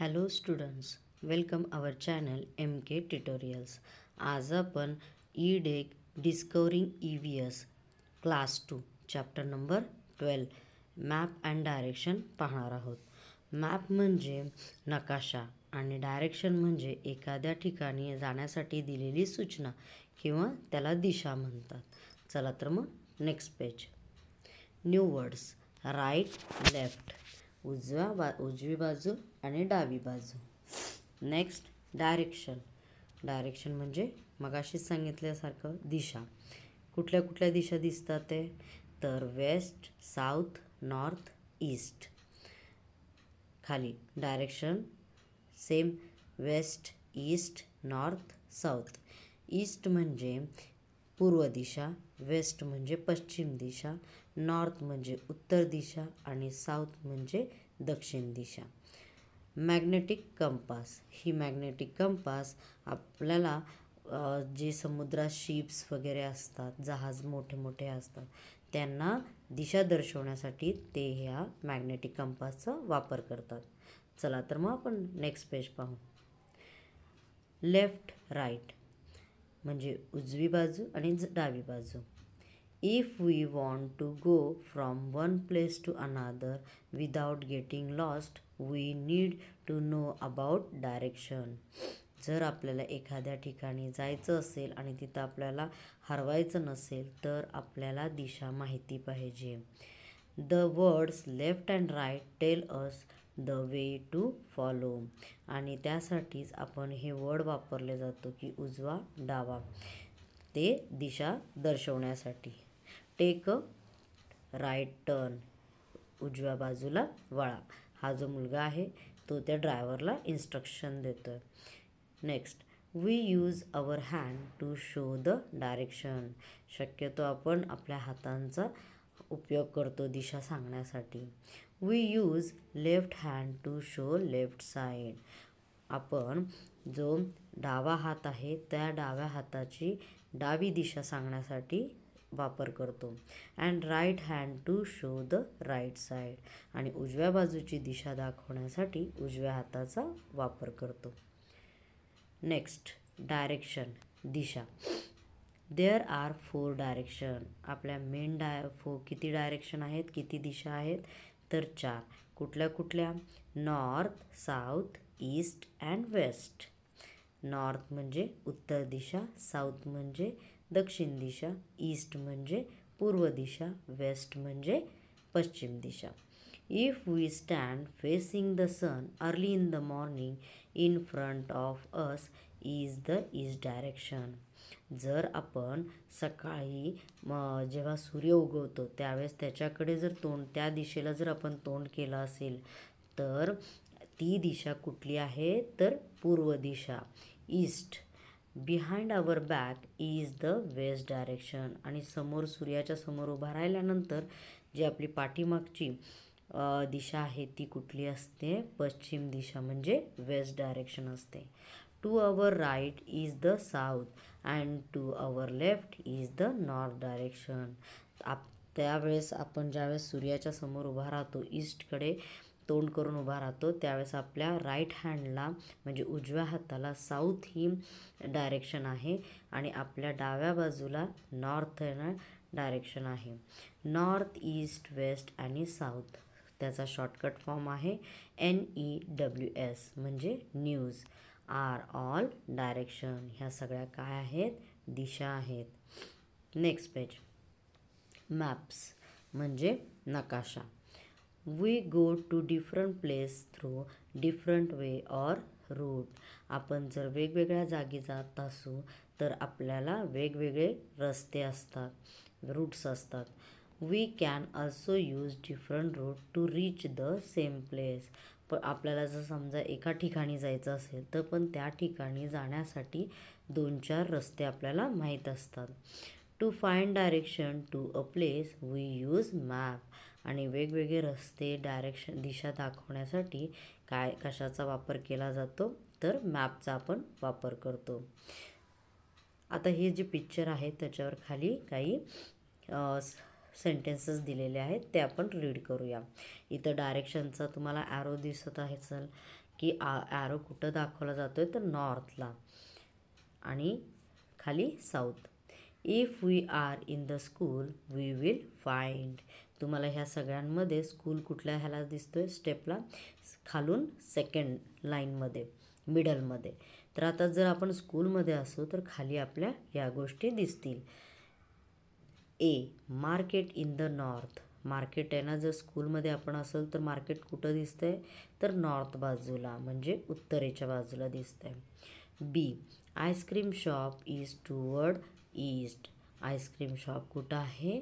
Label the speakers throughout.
Speaker 1: Hello students, welcome आवर channel MK tutorials. आज आपण E-deck discovering EVS class 2 chapter number 12 map and direction पाहणार आहोत. Map म्हणजे नकाशा आणि डायरेक्शन म्हणजे एखाद्या ठिकाणी जाण्यासाठी दिलेली सूचना किंवा त्याला दिशा म्हणतात. चला तर मग next page. New words: right, left, उजवी बाजू आणि डावी बाजू. Next direction. डायरेक्शन म्हणजे मगाशी सांगितल्यासारखं दिशा. कुठल्या कुठल्या दिशा दिसतात ते तर वेस्ट, साऊथ, नॉर्थ, ईस्ट. खाली direction same west, east, north, south. East म्हणजे पूर्व दिशा, वेस्ट म्हणजे पश्चिम दिशा, नॉर्थ म्हणजे उत्तर दिशा आणि साऊथ म्हणजे दक्षिण दिशा. Magnetic compass. ही मॅग्नेटिक कंपास आपल्याला जे समुद्रात शिप्स वगैरे असतात, जहाज मोठे मोठे असतात, त्यांना दिशा दर्शवण्यासाठी ते ह्या मॅग्नेटिक कंपासचा वापर करतात. चला तर मग आपण नेक्स्ट पेज पाहू. लेफ्ट, राईट म्हणजे उजवी बाजू आणि डावी बाजू. If we want to go from one place to another without getting lost, we need to know about direction. जर आपल्याला एखाद्या ठिकाणी जायचं असेल आणि तिथं आपल्याला हरवायचं नसेल तर आपल्याला दिशा माहिती पाहिजे. The words left and right tell us the way to follow. आणि त्यासाठीच आपण हे वर्ड वापरले जातो की उजवा, डावा, ते दिशा दर्शवण्यासाठी. Take a right turn. उजव्या बाजूला वळा. हा जो मुलगा आहे तो त्या ड्रायव्हरला इन्स्ट्रक्शन देतोय. Next, we use our hand to show the direction. शक्यतो आपण आपल्या हातांचा उपयोग करतो दिशा सांगण्यासाठी. We use left hand to show left side. आपण जो डावा हात आहे त्या डाव्या हाताची डावी दिशा सांगण्यासाठी वापर करतो. And right hand to show the right side. आणि उजव्या बाजूची दिशा दाखवण्यासाठी उजव्या हाताचा वापर करतो. नेक्स्ट डायरेक्शन, दिशा. There are 4 direction. आपल्या मेन किती डायरेक्शन आहेत, किती दिशा आहेत तर 4. कुठल्या कुठल्या? North, south, east and west. North म्हणजे उत्तर दिशा, साऊथ म्हणजे दक्षिण दिशा, ईस्ट म्हणजे पूर्व दिशा, वेस्ट म्हणजे पश्चिम दिशा. If we stand facing the sun early in the morning, in front of us is the east direction. जर आपण सकाळी जेव्हा सूर्य उगवतो त्यावेळेस त्याच्याकडे जर त्या दिशेला जर आपण तोंड केलं असेल तर ती दिशा कुठली आहे तर पूर्व दिशा, east. Behind our back is the west direction. आणि समोर सूर्याच्या समोर उभा राहिल्यानंतर जी आपली पाठीमागची दिशा आहे ती कुठली असते? पश्चिम दिशा म्हणजे वेस्ट डायरेक्शन असते. To our right is the south and to our left is the north direction. त्यावेळेस आपण ज्यावेळेस सूर्याच्या समोर उभा राहतो, ईस्टकडे तोंड करून उभा राहतो, त्यावेळेस आपल्या राईट हँडला म्हणजे उजव्या हाताला साऊथ ही डायरेक्शन आहे आणि आपल्या डाव्या बाजूला नॉर्थ डायरेक्शन आहे. नॉर्थ, ईस्ट, वेस्ट आणि साऊथ. त्याचा शॉर्टकट फॉर्म आहे NEWS म्हणजे न्यूज. Are all direction. ह्या सगळ्या काय आहेत? दिशा आहेत. Next page. मॅप्स म्हणजे नकाशा. We go to different place through different way or route. आपण जर वेगवेगळ्या जागी जात असू तर आपल्याला वेगवेगळे रस्ते असतात, रूट्स असतात. We can also use different route to reach the same place. पण आपल्याला जर समजा एका ठिकाणी जायचं असेल तर पण त्या ठिकाणी जाण्यासाठी 2-4 रस्ते आपल्याला माहीत असतात. To find direction to a place we use map. आणि वेगवेगळे रस्ते, डायरेक्शन, दिशा दाखवण्यासाठी कशाचा वापर केला जातो तर मॅपचा आपण वापर करतो. आता हे जे पिक्चर आहे त्याच्यावर खाली काही सेंटेन्सेस दिलेले आहेत ते आपण रीड करूया. इथं डायरेक्शनचा तुम्हाला ॲरो दिसत आहे. की ॲरो कुठं दाखवला जातो आहे तर नॉर्थला आणि खाली south. If we are in the school we will find. तुम्हाला ह्या सगळ्यांमध्ये स्कूल कुठल्या ह्याला दिसतोय स्टेपला खालून सेकंड लाईनमध्ये मिडलमध्ये. तर आता जर आपण स्कूलमध्ये असू तर खाली आपल्या या गोष्टी दिसतील. A market in the north. Market आहे ना, जर स्कूलमध्ये आपण असेल तर मार्केट कुठं दिसतंय तर नॉर्थ बाजूला म्हणजे उत्तरेच्या बाजूला दिसतंय. B ice cream shop is toward east. Ice cream shop कुठं आहे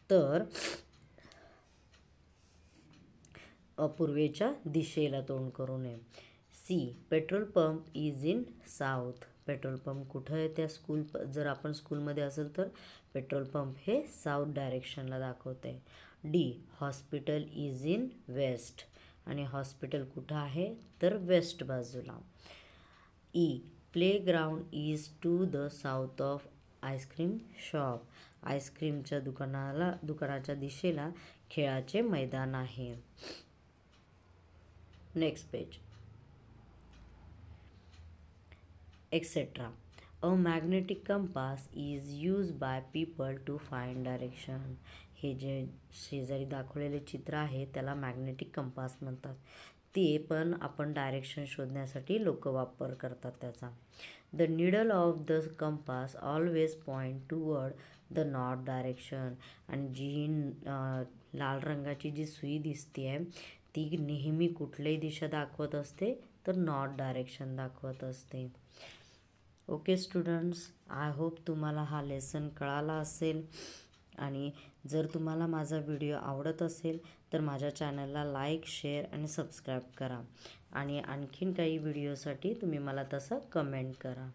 Speaker 1: तर पूर्वेच्या दिशेला तोंड करू नये. C petrol pump is in south. Petrol pump कुठं आहे त्या जर आपण स्कूलमध्ये असेल तर पेट्रोल पंप हे साऊथ डायरेक्शनला दाखवते. D hospital is in west. आणि हॉस्पिटल कुठं आहे तर वेस्ट बाजूला. E playground is to the south of ice cream shop. आईस्क्रीमच्या दुकानाच्या दिशेला खेळाचे मैदान आहे. Next page. Etcetera. A magnetic compass is use by people to find direction. हे जे शेजारी दाखवलेले चित्र आहे त्याला मॅग्नेटिक कंपास म्हणतात. ते पण आपण डायरेक्शन शोधण्यासाठी लोक वापर करतात त्याचा. The needle of the compass always point toward the north direction. आणि जी लाल रंगाची जी सुई दिसते आहे ती नेहमी कुठलीही दिशा दाखवत असते तर नॉर्थ डायरेक्शन दाखवत असते. ओके स्टुडंट्स, आय होप तुम्हाला हा लेसन कळाला असेल. आणि जर तुम्हाला माझा व्हिडिओ आवडत असेल तर माझ्या चॅनलला लाईक, शेअर आणि सबस्क्राईब करा. आणि आणखीन काही व्हिडिओसाठी तुम्ही मला तसं कमेंट करा.